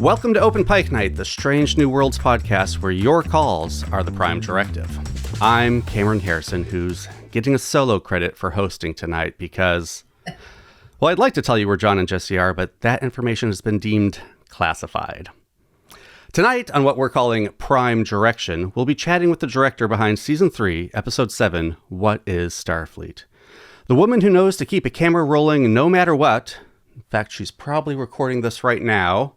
Welcome to Open Pike Night, the Strange New Worlds podcast where your calls are the prime directive. I'm Cameron Harrison, who's getting a solo credit for hosting tonight because, well, I'd like to tell you where John and Jesse are, but that information has been deemed classified. Tonight, on what we're calling Prime Direction, we'll be chatting with the director behind Season 3, Episode 7, What is Starfleet? The woman who knows to keep a camera rolling no matter what. In fact, she's probably recording this right now.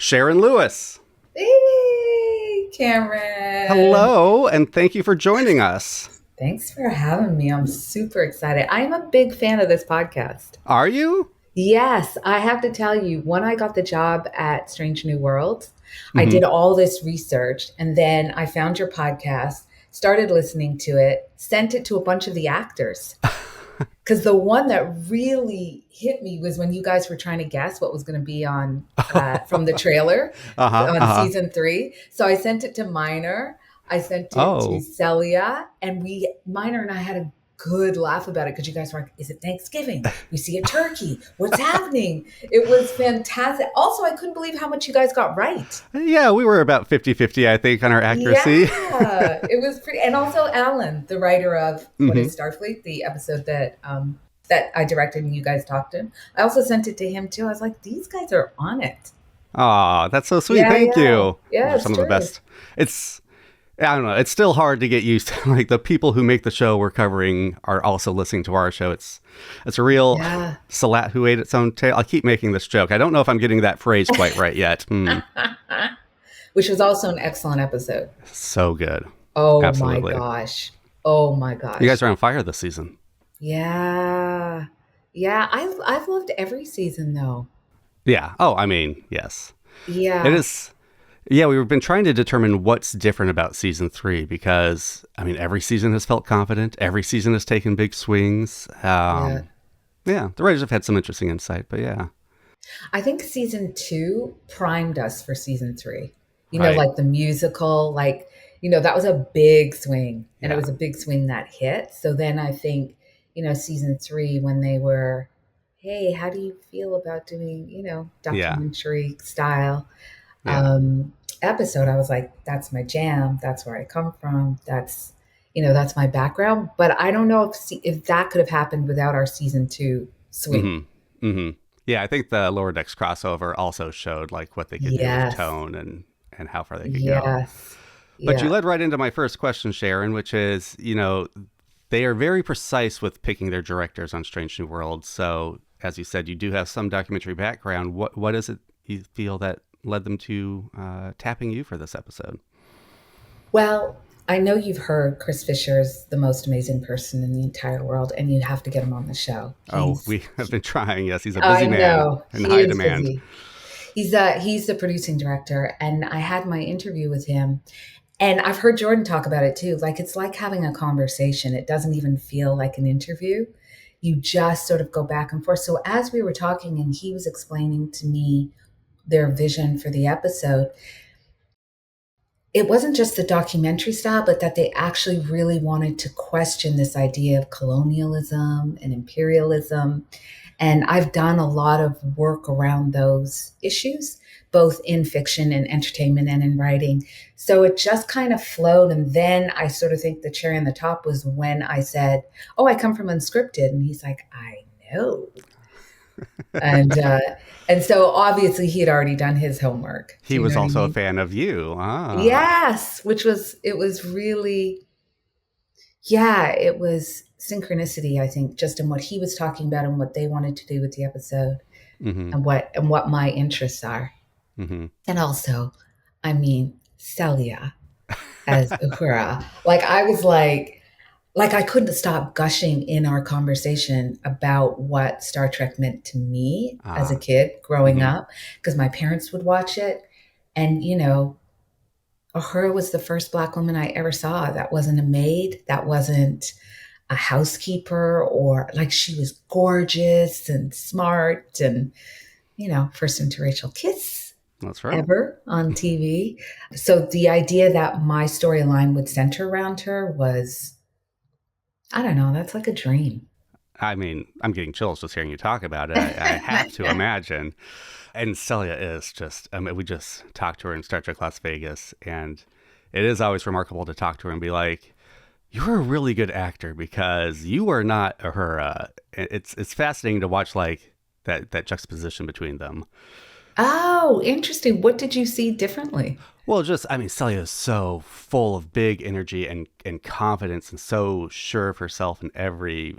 Sharon Lewis. Hey, Cameron. Hello, and thank you for joining us. Thanks for having me. I'm super excited. I'm a big fan of this podcast. Are you? Yes, I have to tell you, when I got the job at Strange New Worlds, I did all this research, and then I found your podcast, started listening to it, sent it to a bunch of the actors. Because the one that really hit me was when you guys were trying to guess what was going to be on from the trailer on Season 3. So I sent it to Minor. I sent it to Celia. And Minor and I had a good laugh about it because you guys were like, is it Thanksgiving? We see a turkey. What's happening? It was fantastic. Also, I couldn't believe how much you guys got right. Yeah, we were about 50-50, I think, on our accuracy. Yeah, it was pretty. And also Alan, the writer of What is Starfleet, the episode that I directed and you guys talked in. I also sent it to him too. I was like, these guys are on it. Aw, that's so sweet. Thank you. Yeah, some of the best. I don't know. It's still hard to get used to. Like, the people who make the show we're covering are also listening to our show. It's a real salat who ate its own tail. I'll keep making this joke. I don't know if I'm getting that phrase quite right yet. Which was also an excellent episode. So good. Oh, Absolutely. My gosh. Oh, my gosh. You guys are on fire this season. Yeah. Yeah. I've loved every season, though. Yeah. Oh, I mean, yes. Yeah. It is. Yeah, we've been trying to determine what's different about Season 3 because, I mean, every season has felt confident. Every season has taken big swings. Yeah, the writers have had some interesting insight, but yeah. I think Season 2 primed us for Season 3. You know, like the musical, that was a big swing. And it was a big swing that hit. So then I think, Season 3, when they were, hey, how do you feel about doing, documentary style episode, I was like, that's my jam. That's where I come from. That's my background. But I don't know if that could have happened without our Season 2 swing. Yeah, I think the Lower Decks crossover also showed like what they could do with tone and how far they could go. But you led right into my first question, Sharon, which is, they are very precise with picking their directors on Strange New Worlds. So, as you said, you do have some documentary background. What is it you feel that led them to tapping you for this episode? Well, I know you've heard Chris Fisher is the most amazing person in the entire world, and you have to get him on the show. We have been trying. Yes, he's a busy man in high demand. Busy. He's the producing director, and I had my interview with him, and I've heard Jordan talk about it too. Like, it's like having a conversation. It doesn't even feel like an interview. You just sort of go back and forth. So as we were talking and he was explaining to me their vision for the episode, it wasn't just the documentary style, but that they actually really wanted to question this idea of colonialism and imperialism. And I've done a lot of work around those issues, both in fiction and entertainment and in writing. So it just kind of flowed. And then I sort of think the cherry on the top was when I said, I come from unscripted. And he's like, I know. And so obviously he had already done his homework. He was also a fan of you. Yes, it was really, it was synchronicity, I think, just in what he was talking about and what they wanted to do with the episode and what my interests are. And also, I mean, Celia as Uhura. I was like I couldn't stop gushing in our conversation about what Star Trek meant to me as a kid growing up, because my parents would watch it. And, Uhura was the first Black woman I ever saw. That wasn't a maid. That wasn't a housekeeper, or she was gorgeous and smart and, first interracial kiss. That's right. Ever on TV. So the idea that my storyline would center around her was, I don't know, that's like a dream. I mean, I'm getting chills just hearing you talk about it. I have to imagine. And Celia is just, I mean, we just talked to her in Star Trek Las Vegas, and it is always remarkable to talk to her and be like, you're a really good actor because you are not her. It's fascinating to watch like that juxtaposition between them. Oh, interesting. What did you see differently? Well, just I mean, Celia is so full of big energy and confidence, and so sure of herself in every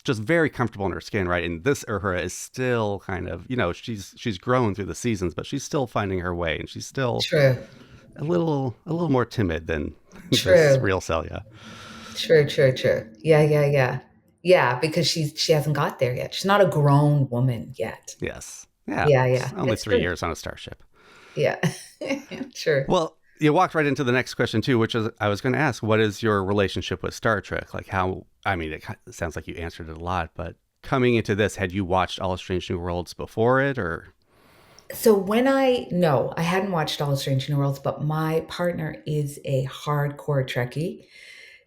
just very comfortable in her skin, right? And this Uhura is still kind of, she's grown through the seasons, but she's still finding her way, and she's still True. a little more timid than this True. real Celia. True, true, true. Yeah, yeah, yeah. Yeah, because she hasn't got there yet. She's not a grown woman yet. Yes, yeah, Yeah, it's yeah. only It's 3 years on a starship. yeah. Sure. Well, you walked right into the next question too, which is I was going to ask, what is your relationship with Star Trek? Like how? I mean, it sounds like you answered it a lot, but coming into this, had you watched All Strange New Worlds before it, or? So when I no, I hadn't watched All Strange New Worlds, but my partner is a hardcore Trekkie.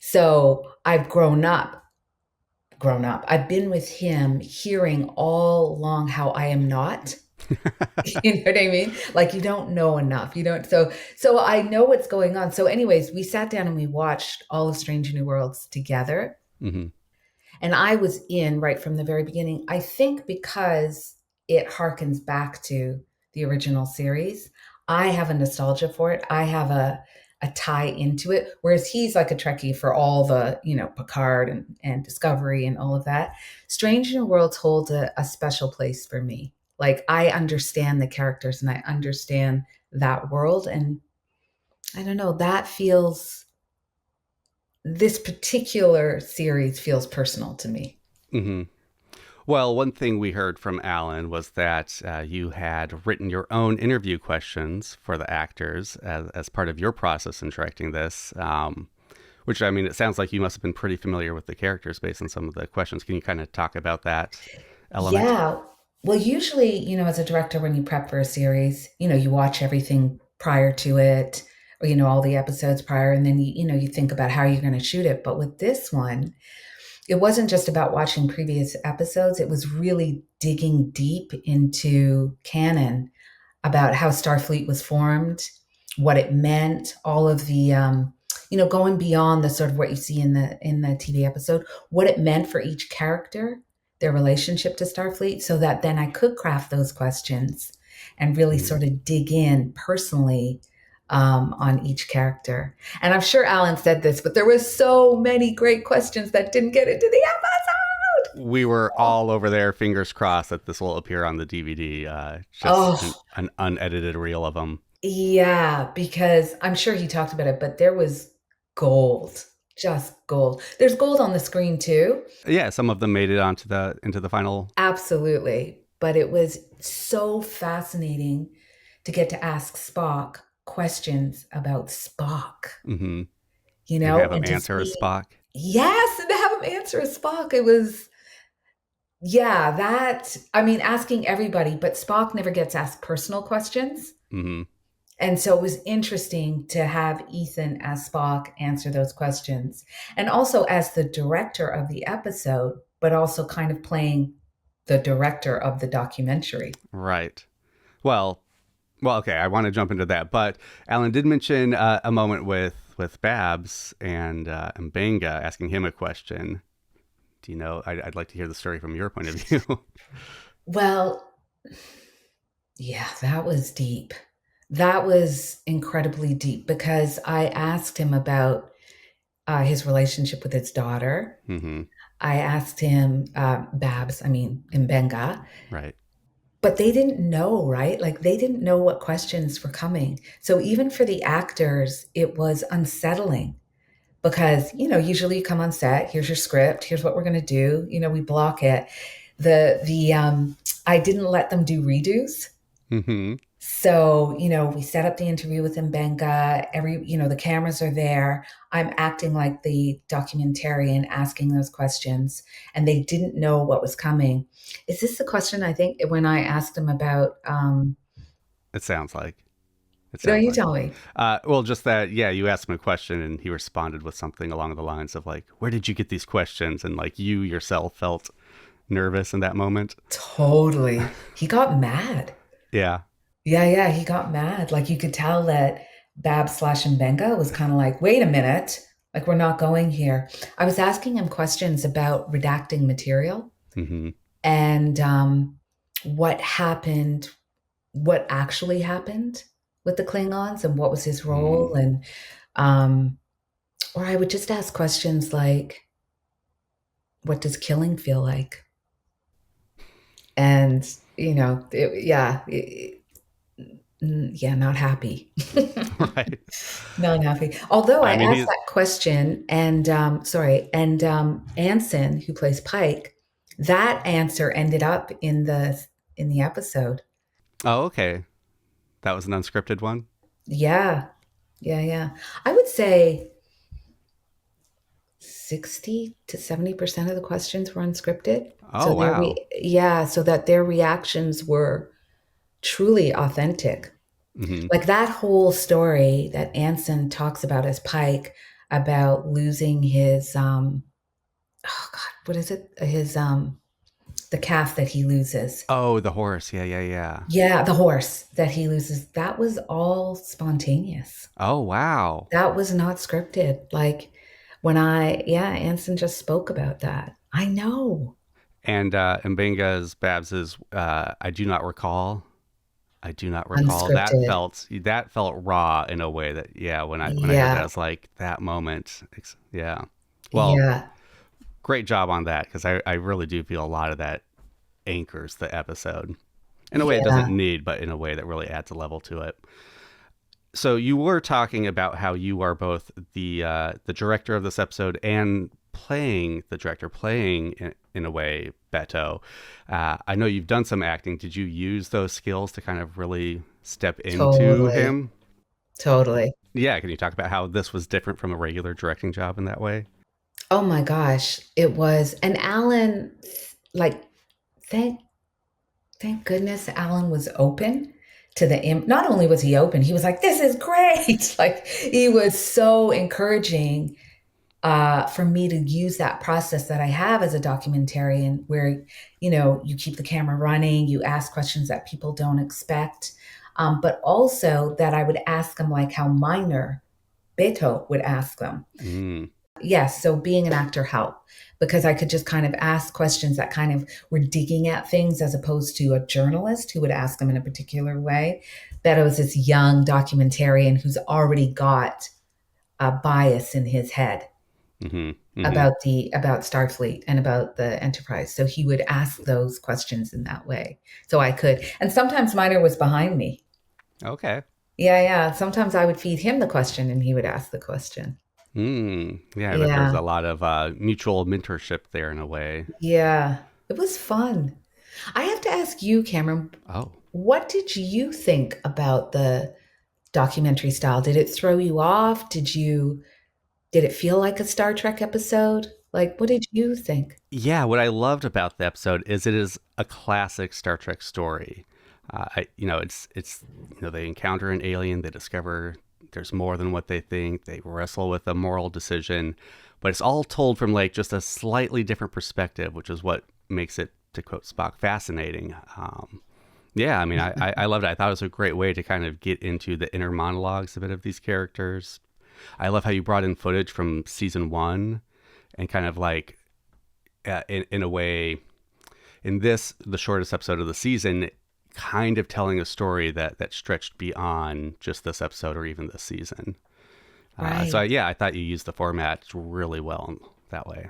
So I've grown up. I've been with him hearing all along how I am not. You know what I mean? Like you don't know enough. You don't so I know what's going on. So anyways, we sat down and we watched all of Strange New Worlds together. Mm-hmm. And I was in right from the very beginning. I think because it harkens back to the original series, I have a nostalgia for it. I have a tie into it. Whereas he's like a Trekkie for all the, Picard and Discovery and all of that. Strange New Worlds holds a special place for me. Like I understand the characters and I understand that world. And I don't know, this particular series feels personal to me. Mm-hmm. Well, one thing we heard from Alan was that you had written your own interview questions for the actors as part of your process in directing this, which, I mean, it sounds like you must have been pretty familiar with the characters based on some of the questions. Can you kind of talk about that element? Yeah. Well, usually, as a director, when you prep for a series, you watch everything prior to it, or, all the episodes prior, and then, you think about how you're going to shoot it. But with this one, it wasn't just about watching previous episodes, it was really digging deep into canon about how Starfleet was formed, what it meant, all of the going beyond the sort of what you see in the TV episode, what it meant for each character, their relationship to Starfleet, so that then I could craft those questions and really Mm-hmm. sort of dig in personally on each character. And I'm sure Alan said this, but there was so many great questions that didn't get into the episode. We were all over there, fingers crossed that this will appear on the DVD. Just an, Oh, an unedited reel of them. yeah, because I'm sure he talked about it, but there was gold, just gold. There's gold on the screen too. Yeah, some of them made it onto the into the final. Absolutely. But it was so fascinating to get to ask Spock questions about Spock, Mm-hmm. And have them and to answer as see, Spock. yes, and to have him answer as Spock. It was, yeah, I mean, asking everybody, but Spock never gets asked personal questions. Mm-hmm. And so it was interesting to have Ethan as Spock answer those questions. And also as the director of the episode, but also kind of playing the director of the documentary. Right. Well, okay. I want to jump into that, but Alan did mention a moment with Babs and Benga asking him a question. Do you know? I'd like to hear the story from your point of view. Well, yeah, that was deep. That was incredibly deep because I asked him about his relationship with his daughter. Mm-hmm. I asked him, Babs, I mean, Mbenga, Right. but they didn't know, right? Like they didn't know what questions were coming. So even for the actors, it was unsettling because, usually you come on set, here's your script, here's what we're going to do, we block it. I didn't let them do redos. Mm-hmm. So, we set up the interview with Mbenga. The cameras are there. I'm acting like the documentarian asking those questions, and they didn't know what was coming. Is this the question I think when I asked him about It sounds like. It No, sounds you like. tell me. Well, just that, yeah, you asked him a question and he responded with something along the lines of like, where did you get these questions? And like you yourself felt nervous in that moment. Totally. He got mad. Yeah. Yeah, yeah, he got mad. Like you could tell that Babs slash Mbenga was kind of like, wait a minute, like we're not going here. I was asking him questions about redacting material Mm-hmm. and what happened, what actually happened with the Klingons and what was his role. Mm. And, um, or I would just ask questions like, what does killing feel like? And, yeah, not happy. Right. Not happy. Although I I mean, asked he's, that question, and Anson, who plays Pike, that answer ended up in the episode. oh, okay. That was an unscripted one. Yeah, yeah, yeah. I would say 60 to 70% of the questions were unscripted. Oh, wow. So that their reactions were truly authentic. Mm-hmm. Like that whole story that Anson talks about as Pike about losing his oh God, what is it? His the calf that he loses. Oh, the horse. Yeah, yeah, yeah. Yeah, the horse that he loses. That was all spontaneous. Oh, wow. That was not scripted. Like Anson just spoke about that. I know. And Mbenga's Babs's I do not recall. I do not recall. Unscripted. That felt raw in a way that, yeah, when I heard that, I Yeah. was like, that moment. Yeah. Well, Yeah. great job on that, because I really do feel a lot of that anchors the episode in a way it doesn't Yeah. need, but in a way that really adds a level to it. So you were talking about how you are both the director of this episode and playing the director, playing in a way Beto. I know you've done some acting. Did you use those skills to kind of really step into Totally. him? Totally. Yeah, can you talk about how this was different from a regular directing job in that way? Oh my gosh. It was, and Alan, like, thank thank goodness Alan was open to not only was he open, he was like, this is great. Like he was so encouraging for me to use that process that I have as a documentarian where, you keep the camera running, you ask questions that people don't expect. But also that I would ask them like how Minor Beto would ask them. Mm, Yes, so being an actor helped because I could just kind of ask questions that kind of were digging at things as opposed to a journalist who would ask them in a particular way. Beto was this young documentarian who's already got a bias in his head mm-hmm, mm-hmm. about Starfleet and about the Enterprise. So he would ask those questions in that way. So I could. And sometimes Minor was behind me. Okay. Yeah, yeah. Sometimes I would feed him the question and he would ask the question. Yeah, I bet there's Yeah. a lot of mutual mentorship there in a way. Yeah. It was fun. I have to ask you, Cameron, Oh, what did you think about the documentary style? Did it throw you off? Did it feel like a Star Trek episode? Like, what did you think? yeah. What I loved about the episode is it is a classic Star Trek story. It's they encounter an alien, they discover there's more than what they think, they wrestle with a moral decision, but it's all told from like just a slightly different perspective, which is what makes it, to quote Spock, fascinating. Yeah, I mean, I loved it. I thought it was a great way to kind of get into the inner monologues a bit of these characters. I love how you brought in footage from season one and kind of like, in a way, in this, the shortest episode of the season, kind of telling a story that stretched beyond just this episode or even this season. Right. Yeah, I thought you used the format really well that way.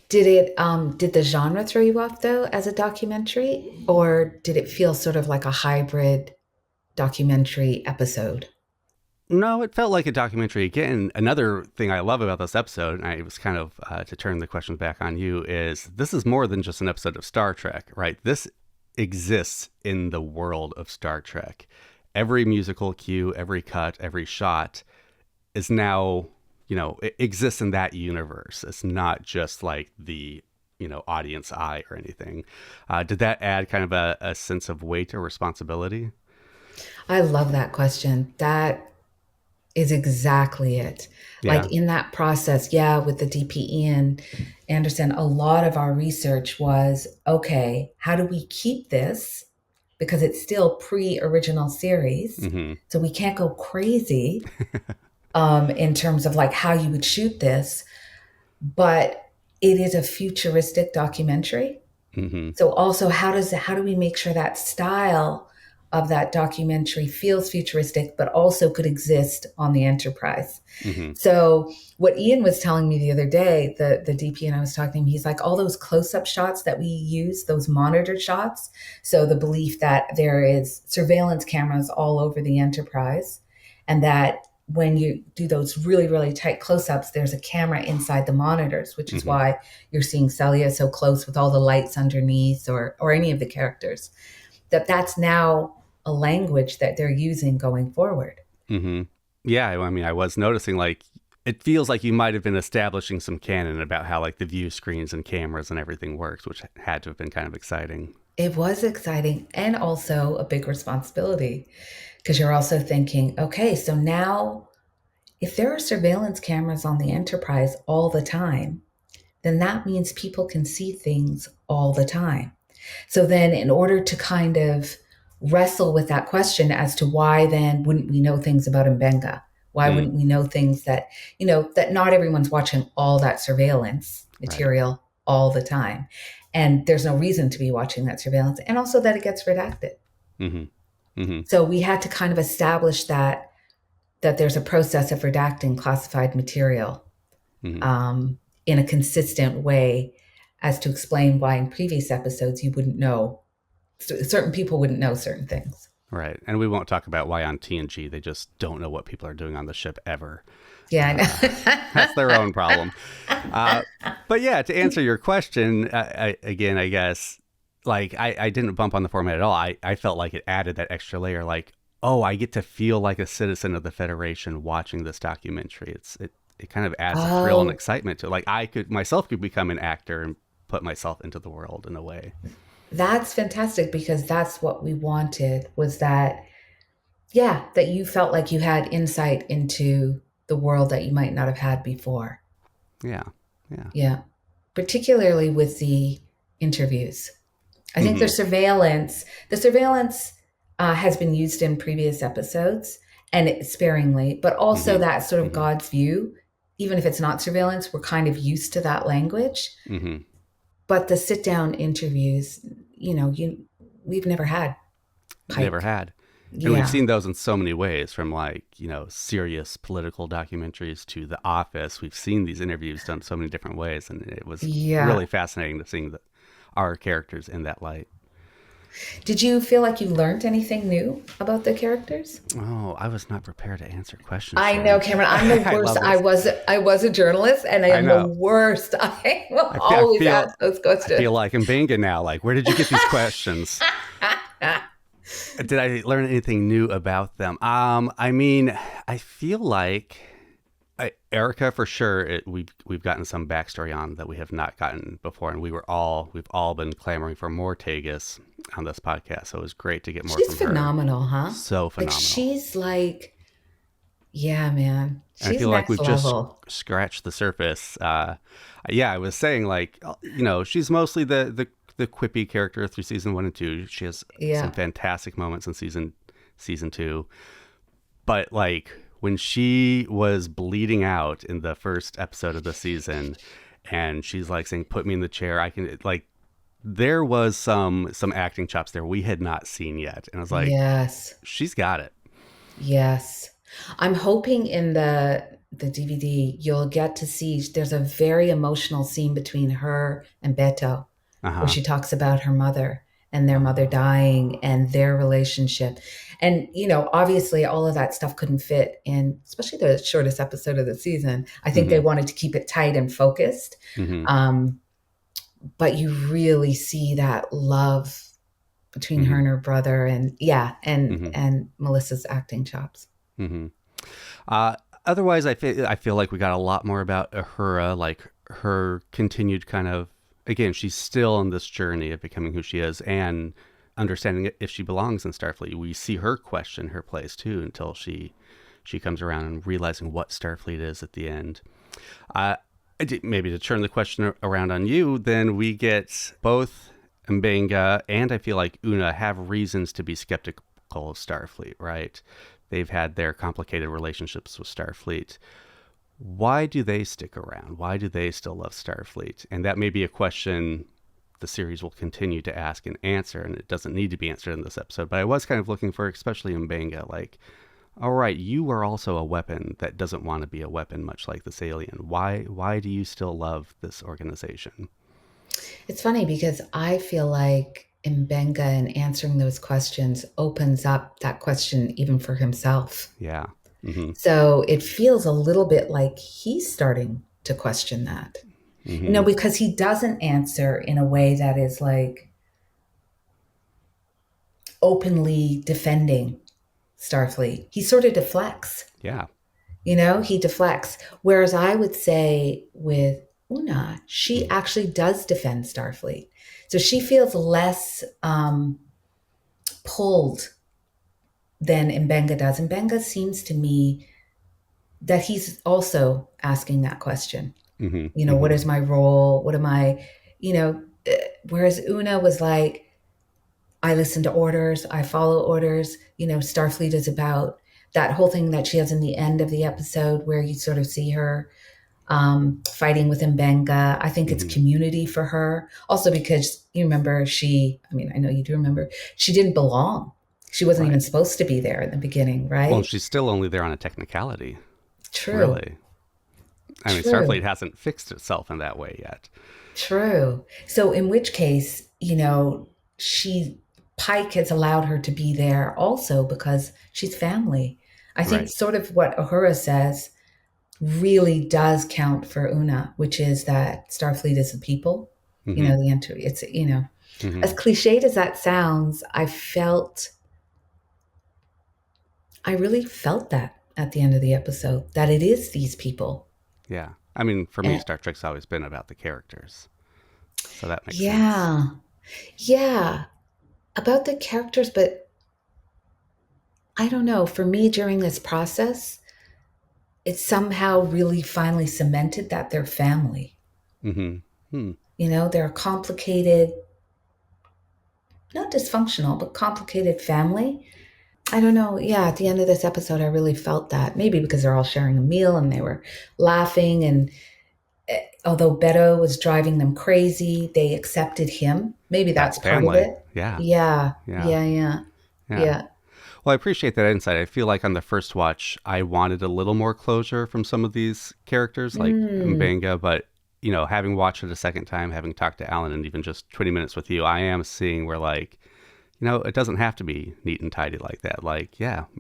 Did the genre throw you off though as a documentary, or did it feel sort of like a hybrid documentary episode? No, it felt like a documentary. Again, another thing I love about this episode, and I was kind of to turn the questions back on you, is this is more than just an episode of Star Trek, right? This exists in the world of Star Trek. Every musical cue, every cut, every shot is now, it exists in that universe. It's not just like the, audience eye or anything. Did that add kind of a sense of weight or responsibility? I love that question. That is exactly it. Yeah. Like in that process, yeah, with the DPE and Anderson, a lot of our research was okay, how do we keep this? Because it's still pre original series. Mm-hmm. So we can't go crazy in terms of like how you would shoot this, but it is a futuristic documentary. Mm-hmm. So also how do we make sure that style of that documentary feels futuristic but also could exist on the Enterprise? Mm-hmm. So what Ian was telling me the other day, the DP and I was talking to him, he's like all those close-up shots that we use, those monitor shots. So the belief that there is surveillance cameras all over the Enterprise and that when you do those really, really tight close-ups, there's a camera inside the monitors, which is Mm-hmm. why you're seeing Celia so close with all the lights underneath or any of the characters. That's now a language that they're using going forward. Mm-hmm. Yeah, I mean, I was noticing like it feels like you might have been establishing some canon about how like the view screens and cameras and everything works, which had to have been kind of exciting. It was exciting and also a big responsibility because you're also thinking, okay, so now if there are surveillance cameras on the Enterprise all the time, then that means people can see things all the time. So then, in order to kind of wrestle with that question as to why then wouldn't we know things about Mbenga? Why Mm, wouldn't we know things that, that not everyone's watching all that surveillance right. material all the time? And there's no reason to be watching that surveillance. And also that it gets redacted. Mm-hmm. Mm-hmm. So we had to kind of establish that there's a process of redacting classified material Mm-hmm. in a consistent way as to explain why in previous episodes you wouldn't know, certain people wouldn't know certain things. Right. And we won't talk about why on TNG they just don't know what people are doing on the ship ever. Yeah, I That's know. their own problem. But yeah, to answer your question, again, I guess, like, I didn't bump on the format at all. I felt like it added that extra layer, like, oh, I get to feel like a citizen of the Federation watching this documentary. It kind of adds a thrill and Oh, excitement to it. Like, I could myself could become an actor and put myself into the world in a way. that's fantastic because that's what we wanted was that, yeah, that you felt like you had insight into the world that you might not have had before. Yeah. Yeah. Yeah, particularly with the interviews. I think Mm-hmm. the surveillance has been used in previous episodes and sparingly, but also Mm-hmm. that sort of Mm-hmm. God's view, even if it's not surveillance, we're kind of used to that language. Mm-hmm. But the sit down interviews, we've never had Never Pike. had. And we've Yeah. seen those in so many ways, from like, serious political documentaries to The Office. We've seen these interviews done so many different ways, and it was Yeah. really fascinating to see our characters in that light. Did you feel like you learned anything new about the characters? Oh, I was not prepared to answer questions, I know, Sharon. Cameron. I'm the I worst. love I this. was I was a journalist, and I I am the know. worst. I will I always feel ask those I feel questions. like I'm Benga now. Like, where did you get these questions? Did I learn anything new about them? I mean, I feel like Erica for sure. We've gotten some backstory on that we have not gotten before, and we've all been clamoring for more Tegas on this podcast. So it was great to get more She's from her. phenomenal, huh? So Like phenomenal. she's like, yeah, man. And I She's feel like next we've just level. scratched the surface. Yeah, I was saying like, she's mostly the quippy character through season 1 and 2. She has some Yeah. fantastic moments in season 2, but like when she was bleeding out in the first episode of the season, and she's like saying, "Put me in the chair," I can like. There was some acting chops there we had not seen yet, and I was like, Yes. she's got it. Yes. I'm hoping in the DVD you'll get to see there's a very emotional scene between her and Beto Uh where huh. she talks about her mother and their mother dying and their relationship. And, obviously all of that stuff couldn't fit in, especially the shortest episode of the season. I think they Mm-hmm. wanted to keep it tight and focused. Mm-hmm. Um, but you really see that love between her Mm-hmm. and her brother and yeah, and Mm-hmm. and Melissa's acting chops. Mm-hmm. Uh, Otherwise, I feel like we got a lot more about Uhura, like her continued kind of, again, she's still on this journey of becoming who she is, and understanding if she belongs in Starfleet. We see her question her place too until she comes around and realizing what Starfleet is at the end. Maybe to turn the question around on you, then we get both Mbenga and I feel like Una have reasons to be skeptical of Starfleet, right? They've had their complicated relationships with Starfleet. Why do they stick around? Why do they still love Starfleet? And that may be a question the series will continue to ask and answer, and it doesn't need to be answered in this episode. But I was kind of looking for, especially Mbenga, like, all right, you are also a weapon that doesn't want to be a weapon, much like this alien. Why do you still love this organization? It's funny because I feel like Mbenga, in answering those questions, opens up that question even for himself. Yeah. Mm-hmm. So it feels a little bit like he's starting to question that. Mm-hmm. Because he doesn't answer in a way that is like openly defending Starfleet. He sort of deflects. Yeah. He deflects. Whereas I would say with Una, she actually does defend Starfleet. So she feels less pulled than Mbenga does. Mbenga seems to me that he's also asking that question. Mm-hmm. What is my role? What am I, whereas Una was like, I listen to orders, I follow orders. Starfleet is about that whole thing that she has in the end of the episode where you sort of see her fighting with Mbenga. I think it's community for her. Also because you remember I know you do remember, she didn't belong. She wasn't even supposed to be there in the beginning, right? Well, she's still only there on a technicality. True. Really. I mean, Starfleet hasn't fixed itself in that way yet. True. So in which case, Pike has allowed her to be there also because she's family. I think sort of what Uhura says really does count for Una, which is that Starfleet is the people. It's, as cliched as that sounds, I really felt that at the end of the episode, that it is these people. Yeah. I mean, for me, Star Trek's always been about the characters. So that makes sense. Yeah. About the characters, but I don't know. For me, during this process, it somehow really finally cemented that they're family. They're a complicated, not dysfunctional, but complicated family. I don't know. Yeah, at the end of this episode, I really felt that. Maybe because they're all sharing a meal and they were laughing. And although Beto was driving them crazy, they accepted him. Maybe that's part family. of it. Yeah. Well, I appreciate that insight. I feel like on the first watch, I wanted a little more closure from some of these characters, like Mbenga, but having watched it a second time, having talked to Alan, and even just 20 minutes with you, I am seeing where it doesn't have to be neat and tidy like that.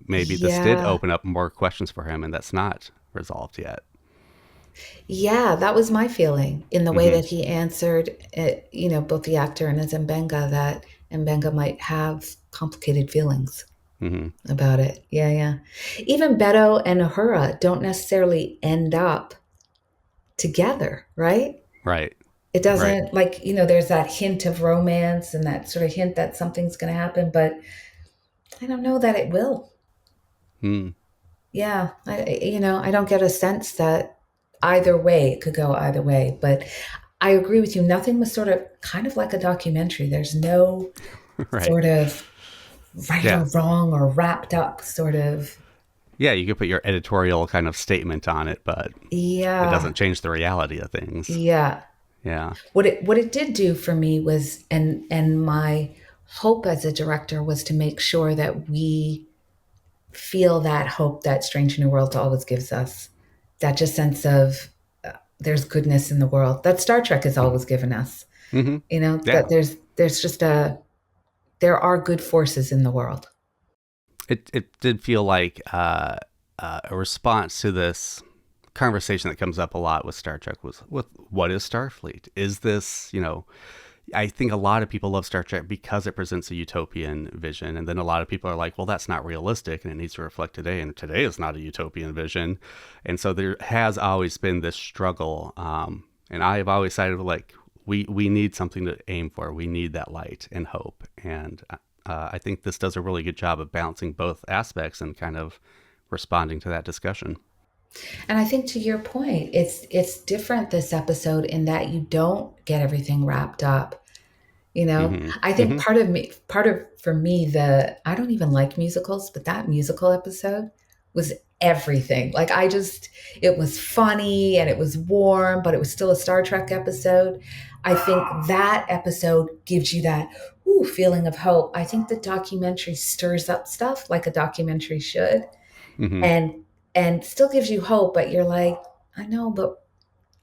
Maybe this did open up more questions for him, and that's not resolved yet. Yeah, that was my feeling in the way that he answered, both the actor and as Mbenga, that Mbenga might have complicated feelings about it. Yeah. Even Beto and Uhura don't necessarily end up together, right? Right. It doesn't there's that hint of romance and that sort of hint that something's going to happen, but I don't know that it will. Yeah. I don't get a sense that either way, it could go either way, but I agree with you. Nothing was sort of kind of like a documentary. There's no sort of right or wrong or wrapped up sort of. Yeah, you could put your editorial kind of statement on it, but it doesn't change the reality of things. Yeah. What it did do for me was, and my hope as a director was to make sure that we feel that hope that Strange New Worlds always gives us, that just sense of there's goodness in the world that Star Trek has always given us. That there's just there are good forces in the world. It did feel like a response to this conversation that comes up a lot with Star Trek was with what is Starfleet? Is this, I think a lot of people love Star Trek because it presents a utopian vision. And then a lot of people are like, well, that's not realistic and it needs to reflect today. And today is not a utopian vision. And so there has always been this struggle. And I have always sided with we need something to aim for. We need that light and hope. And I think this does a really good job of balancing both aspects and kind of responding to that discussion. And I think to your point, it's different this episode in that you don't get everything wrapped up. You know, Mm-hmm. I think Mm-hmm. part of for me, the I don't even like musicals, but that musical episode was everything. Like it was funny and it was warm, but it was still a Star Trek episode. I think that episode gives you that feeling of hope. I think the documentary stirs up stuff like a documentary should, Mm-hmm. and still gives you hope, but you're like, I know, but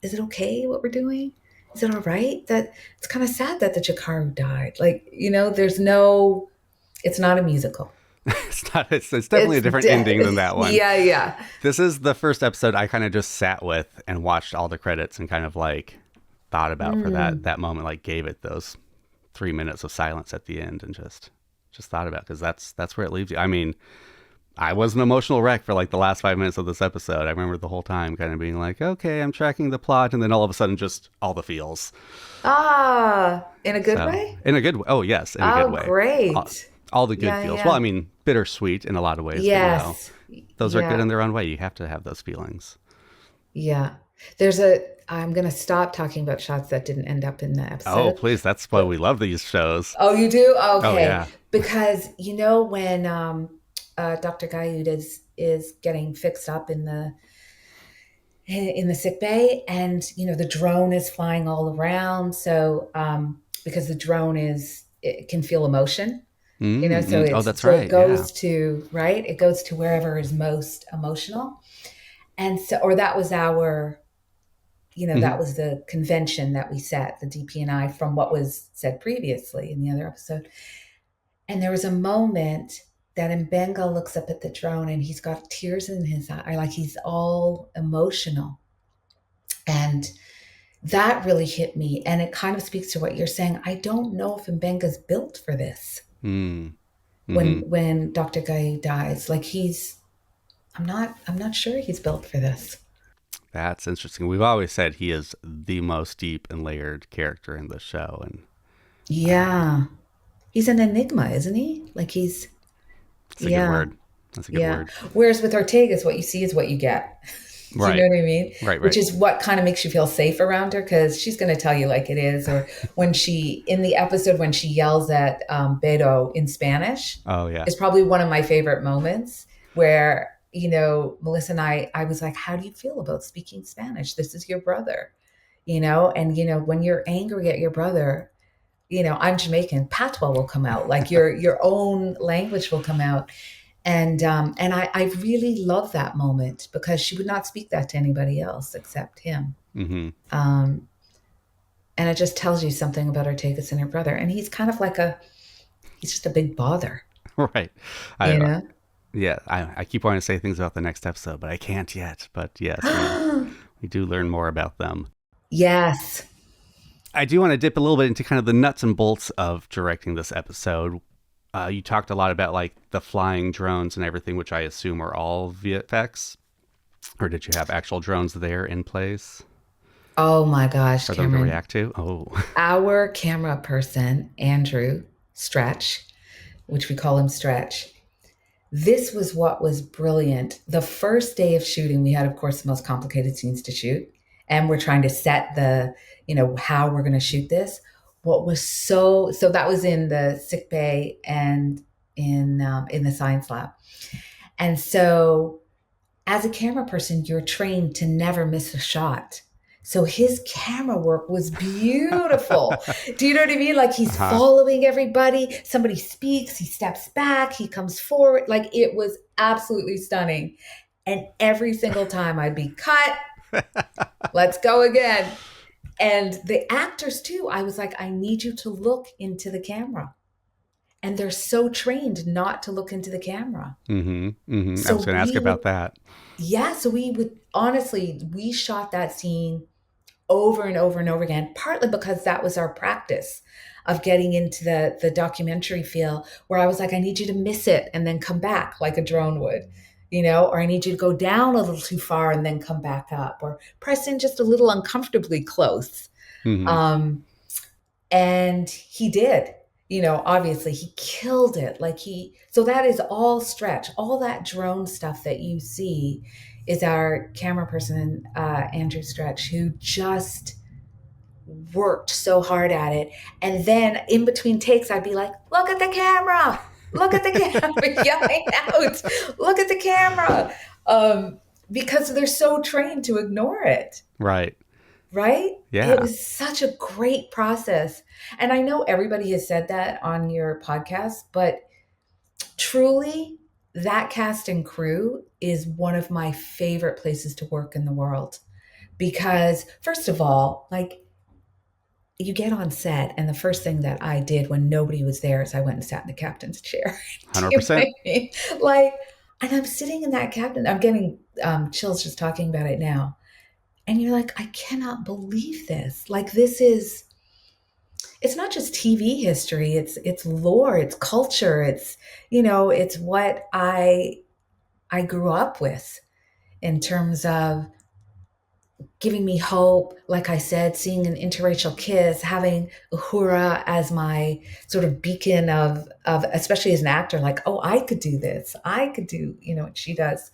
is it okay what we're doing? Is it all right? That it's kind of sad that the Chikaru died. Like, there's no, it's not a musical. It's not. It's definitely It's a different dead. ending than that one. Yeah, yeah. This is the first episode I kind of just sat with and watched all the credits and kind of like thought about for that moment. Like gave it those 3 minutes of silence at the end and just thought about, because that's where it leaves you. I mean, I was an emotional wreck for like the last 5 minutes of this episode. I remember the whole time kind of being like, okay, I'm tracking the plot, and then all of a sudden, just all the feels. In a good So way? in a good way. Oh yes, in a good Oh, way. great. All the good Yeah, feels. yeah. Well, I mean, bittersweet in a lot of ways, but Yes. those are good Yeah. in their own way. You have to have those feelings. Yeah. I'm going to stop talking about shots that didn't end up in the Oh, episode. please. That's why But, we love these shows. oh, you do? Oh, Okay. yeah. Because, when Dr. Guyud is getting fixed up in the sick bay, and the drone is flying all around, so because the drone it can feel emotion, so Oh, that's it right. Yeah. goes to, right, it goes to wherever is most emotional. And so, or that was Hmm. that was the convention that we set, the DP&I, from what was said previously in the other episode. And there was a moment that Mbenga looks up at the drone and he's got tears in his eye, like he's all emotional. And that really hit me. And it kind of speaks to what you're saying. I don't know if Mbenga's built for this Mm-hmm. when Dr. Guy dies. Like I'm not sure he's built for this. That's interesting. We've always said he is the most deep and layered character in the show, and Yeah. He's an enigma, isn't he? Like it's a good yeah, word. That's a good yeah. word. Whereas with Ortega's, what you see is what you get. Do you know Right. what I mean? Right. Which Right. is what kind of makes you feel safe around her, because she's going to tell you like it is. Or when in the episode, when she yells at Beto in Spanish, Oh yeah. is probably one of my favorite moments where, Melissa and I was like, how do you feel about speaking Spanish? This is your brother, and, when you're angry at your brother, I'm Jamaican, patois will come out, like your own language will come out. And I really love that moment because she would not speak that to anybody else except him. Mm-hmm. Um, and it just tells you something about Ortegas and her brother. And he's kind of like he's just a big bother, Right. you I know? Yeah. I keep wanting to say things about the next episode, but I can't yet. But yes, we do learn more about them. Yes. I do want to dip a little bit into kind of the nuts and bolts of directing this episode. You talked a lot about like the flying drones and everything, which I assume are all VFX, or did you have actual drones there in place Oh my gosh, for them to Cameron. react to? Oh, Our camera person, Andrew Stretch, which we call him Stretch, this was what was brilliant. The first day of shooting, we had, of course, the most complicated scenes to shoot. And we're trying to set how we're going to shoot this. What was so that was in the sick bay and in the science lab. And so as a camera person, you're trained to never miss a shot. So his camera work was beautiful. Do you know what I mean? Like he's uh-huh. following everybody. Somebody speaks, he steps back, he comes forward. Like it was absolutely stunning. And every single time I'd be cut, let's go again. And the actors too, I was like, I need you to look into the camera. And they're so trained not to look into the camera. Mm-hmm. Mm-hmm. I So was going to ask about that. so we would honestly, we shot that scene over and over and over again, partly because that was our practice of getting into the documentary feel, where I was like, I need you to miss it and then come back like a drone would, or I need you to go down a little too far and then come back up, or press in just a little uncomfortably close. Mm-hmm. Um, and he did. Obviously he killed it. So that is all Stretch. All that drone stuff that you see is our camera person, Andrew Stretch, who just worked so hard at it. And then in between takes, I'd be like, look at the camera, look at the camera, yelling out, look at the camera. Because they're so trained to ignore it. Right. Right? Yeah. It was such a great process. And I know everybody has said that on your podcast, but truly, that cast and crew is one of my favorite places to work in the world. Because, first of all, you get on set, and the first thing that I did when nobody was there is I went and sat in the captain's chair. 100%. And I'm sitting in that captain. I'm getting chills just talking about it now. And you're like, I cannot believe this. It's not just TV history. It's lore, it's culture. It's what I grew up with in terms of giving me hope. Like I said, seeing an interracial kiss, having Uhura as my sort of beacon of especially as an actor, like, oh, I could do this. I could do, what she does.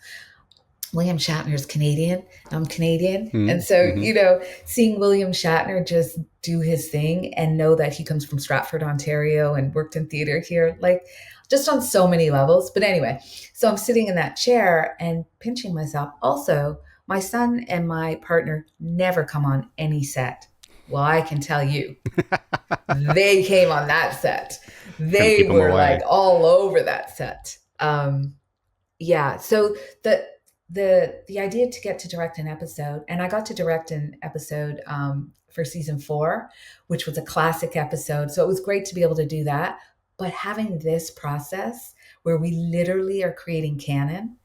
William Shatner's Canadian. I'm Canadian. And so, seeing William Shatner just do his thing and know that he comes from Stratford, Ontario and worked in theater here, just on so many levels. But anyway, so I'm sitting in that chair and pinching myself. Also, my son and my partner never come on any set. Well, I can tell you, they came on that set. They were all over that set. Yeah. So the idea to get to direct an episode, and I got to direct an episode for season 4, which was a classic episode. So it was great to be able to do that. But having this process where we literally are creating canon,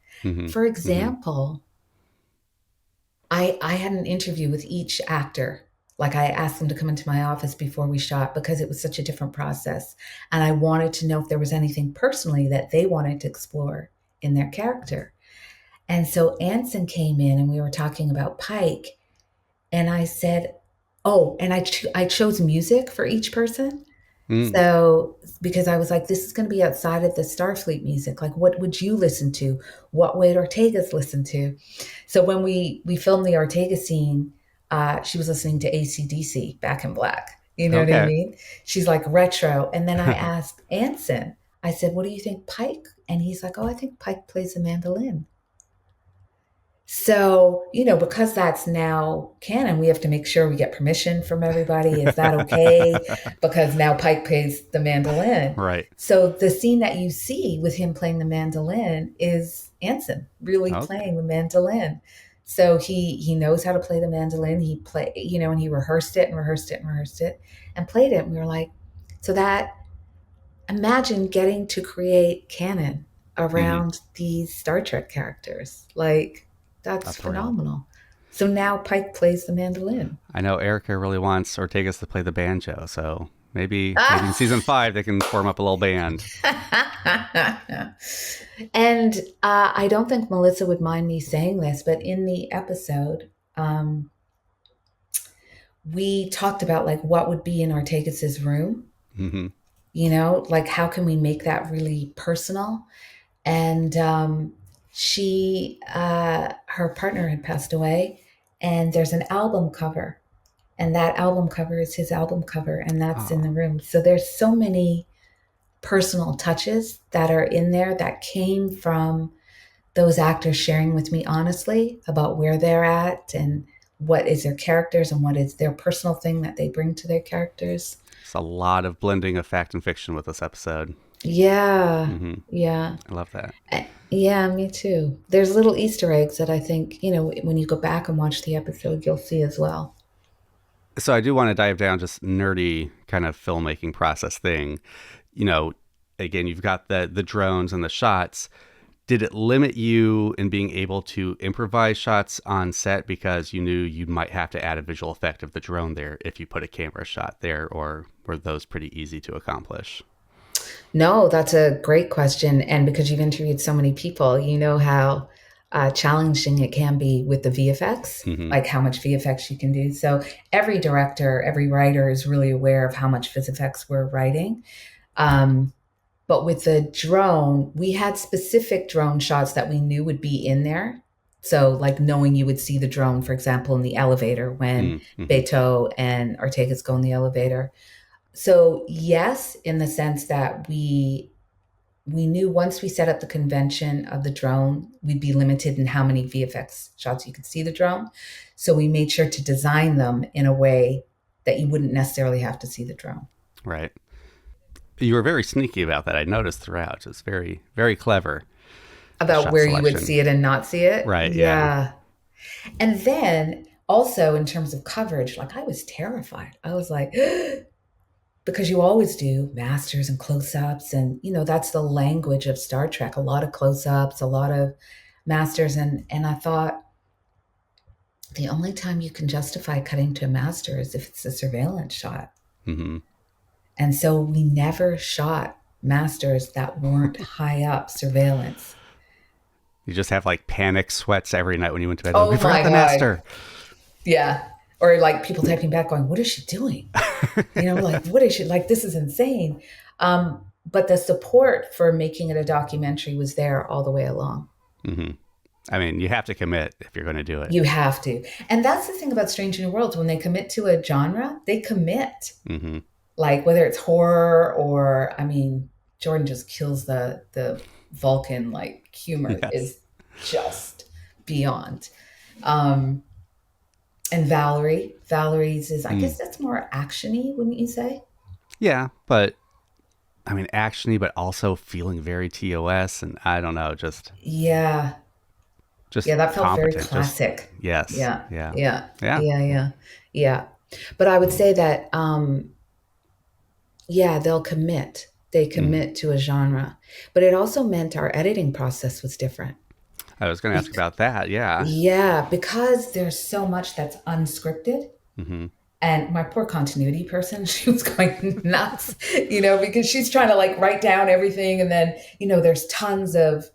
for example, I had an interview with each actor. I asked them to come into my office before we shot because it was such a different process. And I wanted to know if there was anything personally that they wanted to explore in their character. And so Anson came in and we were talking about Pike. And I said, oh, and I chose music for each person. So, because I was like, this is going to be outside of the Starfleet music. What would you listen to? What would Ortega's listen to? So when we filmed the Ortega scene, she was listening to AC/DC, Back in Black. You know what I mean? She's like retro. And then I asked Anson, I said, what do you think Pike? And he's like, oh, I think Pike plays the mandolin. So, because that's now canon, we have to make sure we get permission from everybody. Is that okay? Because now Pike plays the mandolin. Right. So the scene that you see with him playing the mandolin is Anson really playing the mandolin. So he knows how to play the mandolin. He and he rehearsed it and rehearsed it and rehearsed it and played it. And we were like, imagine getting to create canon around these Star Trek characters. That's phenomenal. Real. So now Pike plays the mandolin. I know Erica really wants Ortegas to play the banjo, so maybe in season 5 they can form up a little band. And I don't think Melissa would mind me saying this, but in the episode, we talked about what would be in Ortegas's room. How can we make that really personal? And her partner had passed away, and there's an album cover, and that album cover is his album cover, and that's in the room. So there's so many personal touches that are in there that came from those actors sharing with me honestly about where they're at and what is their characters and what is their personal thing that they bring to their characters. It's a lot of blending of fact and fiction with this episode. Yeah. Yeah. I love that. Yeah, me too. There's little Easter eggs that I think, when you go back and watch the episode, you'll see as well. So I do want to dive down just nerdy kind of filmmaking process thing. Again, you've got the drones and the shots. Did it limit you in being able to improvise shots on set because you knew you might have to add a visual effect of the drone there if you put a camera shot there, or were those pretty easy to accomplish? No, that's a great question. And because you've interviewed so many people, you know how challenging it can be with the VFX, how much VFX you can do. So every director, every writer is really aware of how much VFX we're writing. Um, but with the drone, we had specific drone shots that we knew would be in there. So, like knowing you would see the drone, for example, in the elevator when Mm-hmm. Beto and Ortegas go in the elevator. So, yes, in the sense that we knew once we set up the convention of the drone, we'd be limited in how many VFX shots you could see the drone. So we made sure to design them in a way that you wouldn't necessarily have to see the drone. Right. You were very sneaky about that. I noticed throughout. It's very, very clever, the About shot where you would selection. see it and not see it. Right. Yeah. Yeah. And then also in terms of coverage, like I was terrified. I was like, because you always do masters and close-ups, and that's the language of Star Trek, a lot of close-ups, a lot of masters, and I thought the only time you can justify cutting to a master is if it's a surveillance shot. Mm-hmm. And so we never shot masters that weren't high up surveillance. You just have like panic sweats every night when you went to bed. Oh, we Oh forgot my the God. master. Yeah. Or like people typing back going, what is she doing? Like, what is she, like, this is insane. But the support for making it a documentary was there all the way along. Mm-hmm. I mean, you have to commit if you're going to do it. You have to. And that's the thing about Strange New Worlds. When they commit to a genre, they commit. Mm-hmm. Like whether it's horror or, I mean, Jordan just kills the Vulcan, like humor Yes. is just beyond. Um, and Valerie's is, I guess that's more actiony, wouldn't you say? Yeah, but I mean, actiony, but also feeling very TOS, and I don't know, Yeah. just Yeah, that felt very competent. Just classic. yes, Yeah. yeah, Yeah. yeah. Yeah, yeah. Yeah. But I would say that yeah, they'll commit. They Mm. commit to a genre. But it also meant our editing process was different. I was going to ask about that. Yeah. Yeah, because there's so much that's unscripted. Mm-hmm. And my poor continuity person, she was going nuts, because she's trying to like write down everything. And then, there's tons of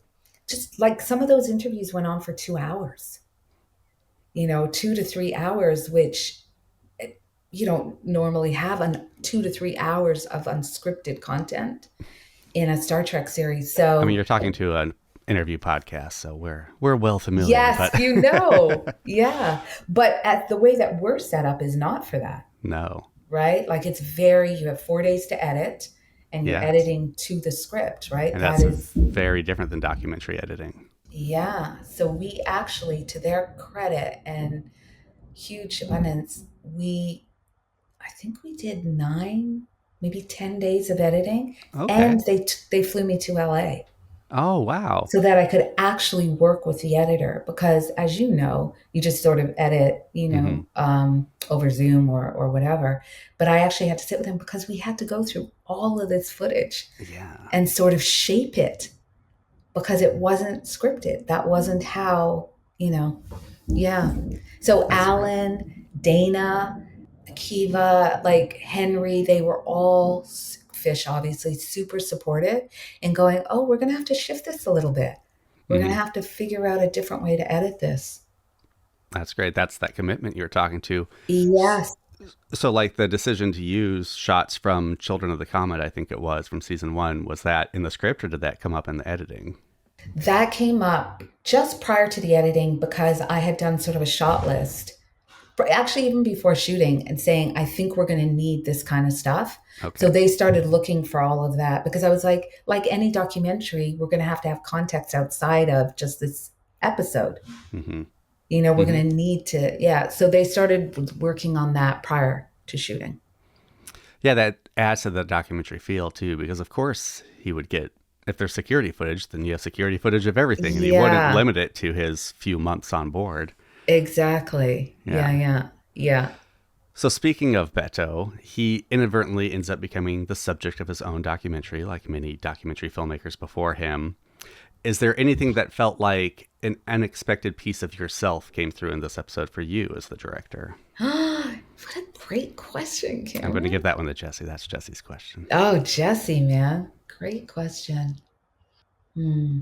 just like some of those interviews went on for 2 hours, 2 to 3 hours, which you don't normally have 2 to 3 hours of unscripted content in a Star Trek series. I mean, So you're talking to an interview podcast, so we're well familiar. yes, But yeah. But at the way that we're set up is not for that, no, right? Like you have 4 days to edit and you're yes, editing to the script, right? and That that's is, very different than documentary editing. yeah. So we actually, to their credit and huge abundance, I think we did 9, maybe 10 days of editing, Okay. and they flew me to LA Oh wow. so that I could actually work with the editor. Because as you know, you just sort of edit, Mm-hmm. over Zoom or whatever. But I actually had to sit with him because we had to go through all of this footage Yeah, and sort of shape it because it wasn't scripted. That wasn't how, yeah. So that's great. Alan, Dana, Akiva, like Henry, they were all fish, obviously, super supportive and going, oh, we're going to have to shift this a little bit. We're going Mm-hmm. to have to figure out a different way to edit this. That's great. That's that commitment you're talking to. Yes. So, like the decision to use shots from Children of the Comet, I think it was from season 1, was that in the script or did that come up in the editing? That came up just prior to the editing because I had done sort of a shot list, actually even before shooting, and saying, I think we're going to need this kind of stuff. Okay. So they started looking for all of that because I was like any documentary, we're going to have context outside of just this episode. Mm-hmm. We're Mm-hmm. going to need to, yeah. So they started working on that prior to shooting. Yeah, that adds to the documentary feel too, because of course he would get, if there's security footage, then you have security footage of everything, and he wouldn't Yeah, limit it to his few months on board. exactly. Yeah, Yeah. yeah, yeah. So speaking of Beto, he inadvertently ends up becoming the subject of his own documentary, like many documentary filmmakers before him. Is there anything that felt like an unexpected piece of yourself came through in this episode for you as the director? What a great question, I'm going to give Cameron. that one to Jesse. That's Jesse's question. Oh, Jesse, man. Great question. Hmm.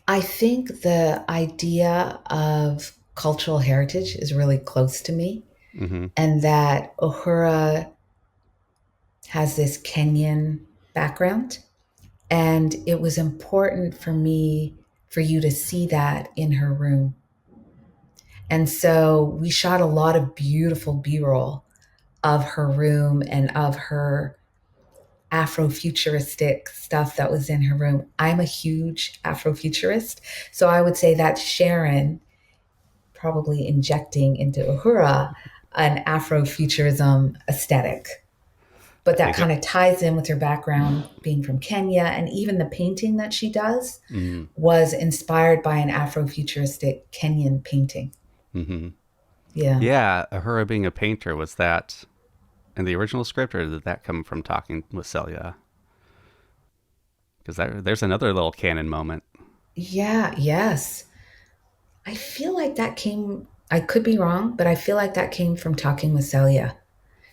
I think the idea of cultural heritage is really close to me. Mm-hmm. and that Uhura has this Kenyan background. And it was important for me for you to see that in her room. And so we shot a lot of beautiful B-roll of her room and of her Afrofuturistic stuff that was in her room. I'm a huge Afrofuturist. So I would say that Sharon probably injecting into Uhura an Afrofuturism aesthetic. But I that think it. kind of ties in with her background being from Kenya. And even the painting that she does Mm-hmm. was inspired by an Afrofuturistic Kenyan painting. Mm-hmm. Yeah. Yeah, Ahura being a painter, was that in the original script, or did that come from talking with Celia? Because there's another little canon moment. Yeah. Yes. I feel like that came, I could be wrong, but I feel like that came from talking with Celia.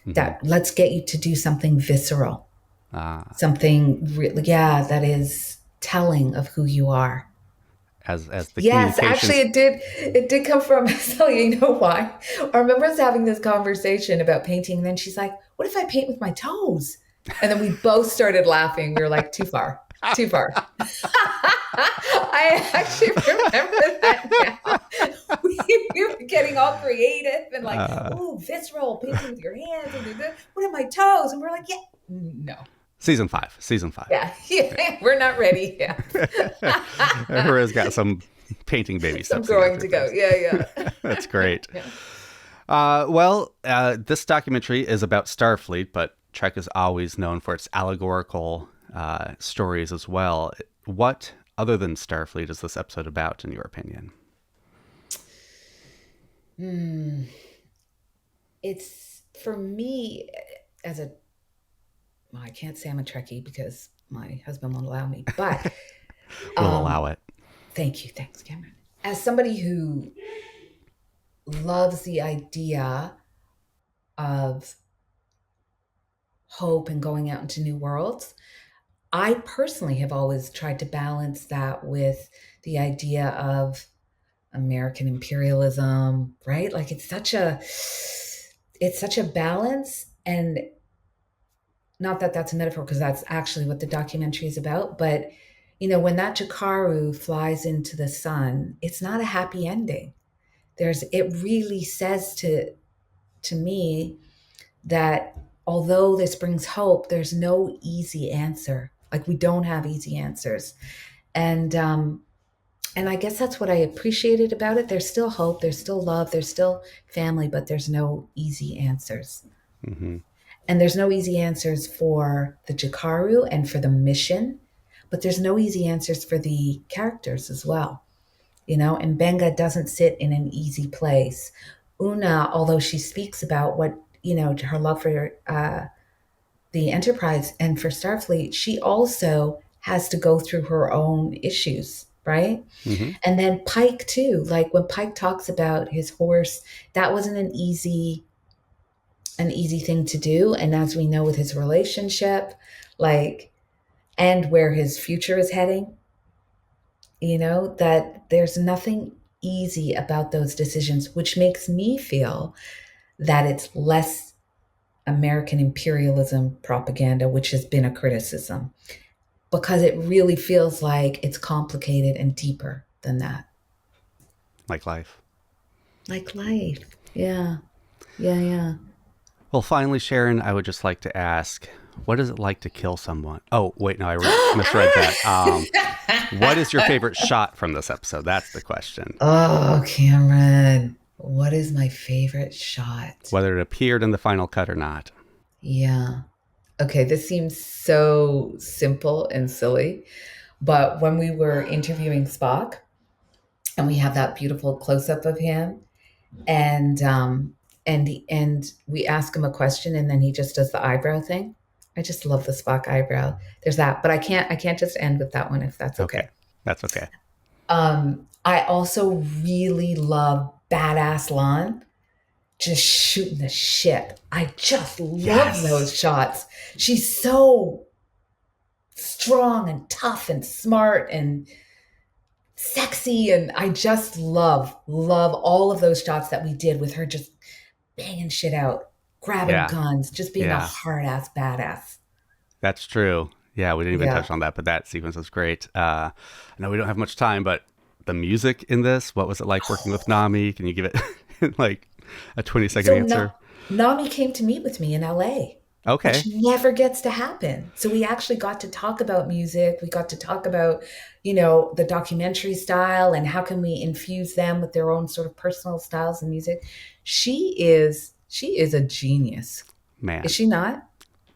Mm-hmm. That let's get you to do something visceral, Ah, something, yeah, that is telling of who you are. as the Yes, actually, communications. it did. It did come from Celia. You know why? I remember us having this conversation about painting, and then she's like, "What if I paint with my toes?" And then we both started laughing. We were like, "Too far, too far." I actually remember that now. We were getting all creative and like, uh, "Ooh, visceral painting with your hands," and what are my toes? And we're like, "Yeah, no, season 5. Season 5. yeah, yeah, we're not ready yet." Ahura's got some painting baby Some steps to go growing through to go. first. Yeah, That's yeah. great. Yeah. This documentary is about Starfleet, but Trek is always known for its allegorical stories as well. What, other than Starfleet, is this episode about, in your opinion? It's for me as a, well, I can't say I'm a Trekkie because my husband won't allow me, but We'll um, allow it. thank you. Thanks, Cameron. As somebody who loves the idea of hope and going out into new worlds, I personally have always tried to balance that with the idea of American imperialism, right? Like it's such a balance, and not that that's a metaphor because that's actually what the documentary is about, but when that Jakaru flies into the sun, it's not a happy ending. It really says to me that although this brings hope, there's no easy answer. Like, we don't have easy answers. And I guess that's what I appreciated about it. There's still hope, there's still love, there's still family, but there's no easy answers. Mm-hmm. And there's no easy answers for the Jakaru and for the mission, but there's no easy answers for the characters as well. And Benga doesn't sit in an easy place. Una, although she speaks about her love for the Enterprise and for Starfleet, she also has to go through her own issues, right? Mm-hmm. And then Pike too. Like, when Pike talks about his horse, that wasn't an easy thing to do. And as we know with his relationship, like, and where his future is heading, that there's nothing easy about those decisions, which makes me feel that it's less American imperialism propaganda, which has been a criticism, because it really feels like it's complicated and deeper than that. Like life. Like life. Yeah. Yeah. Yeah. Well, finally, Sharon, I would just like to ask, what is it like to kill someone? Oh, wait, no, I misread that. What is your favorite shot from this episode? That's the question. Oh, Cameron, what is my favorite shot? Whether it appeared in the final cut or not. Yeah. Okay, this seems so simple and silly, but when we were interviewing Spock and we have that beautiful close up of him, and we ask him a question and then he just does the eyebrow thing. I just love the Spock eyebrow. There's that, but I can't just end with that one, if that's Okay. okay. That's okay. I also really love Badass Lon just shooting the shit. I just love those Yes. shots. She's so strong and tough and smart and sexy, and I just love all of those shots that we did with her just banging shit out, grabbing Yeah. guns, just being a Yeah. hard ass badass. That's true. Yeah, we didn't even Yeah. touch on that, but that sequence was great. I know we don't have much time, but the music in this, what was it like working with Nami? Can you give it like a 20-second So answer? Nami came to meet with me in LA, which Okay. never gets to happen. So we actually got to talk about music. We got to talk about, the documentary style and how can we infuse them with their own sort of personal styles and music. She is a genius. Is Man, she not?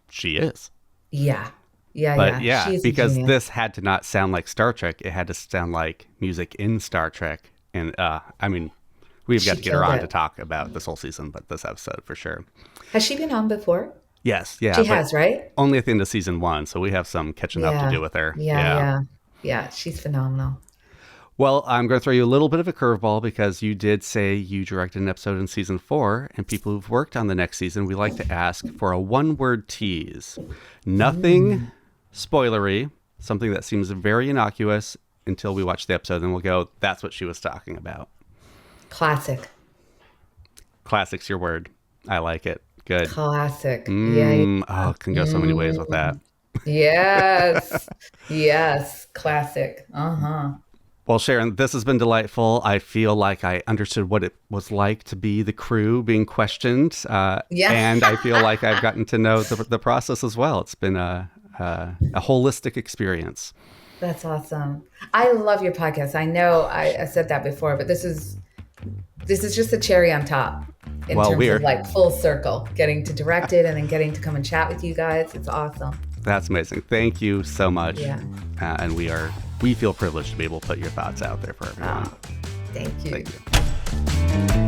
she is. Yeah. Yeah, But yeah. yeah, She is a because genius. this had to not sound like Star Trek, it had to sound like music in Star Trek. And I mean, we've got She to get her killed on to it. talk about this whole season, but this episode for sure. Has she been on before? Yes, yeah, She but has, right? only at the end of season 1, so we have some catching up to Yeah. do with her. Yeah, Yeah. yeah. Yeah, she's phenomenal. Well, I'm going to throw you a little bit of a curveball because you did say you directed an episode in season 4, and people who've worked on the next season, we like to ask for a one-word tease. Nothing spoilery, something that seems very innocuous until we watch the episode, and we'll go, that's what she was talking about. Classic. Classic's your word. I like it. Good. Classic. Yeah, yeah. Oh, can go so many ways with that. Yes. Yes. Classic. Uh-huh. Well, Sharon, this has been delightful. I feel like I understood what it was like to be the crew being questioned. Yeah. And I feel like I've gotten to know the process as well. It's been a holistic experience. That's awesome. I love your podcast. I know I said that before, but this is just the cherry on top in Well, terms of like full circle, getting to direct it and then getting to come and chat with you guys. It's awesome. That's amazing. Thank you so much. Yeah. And we feel privileged to be able to put your thoughts out there for everyone. Thank you. Thank you.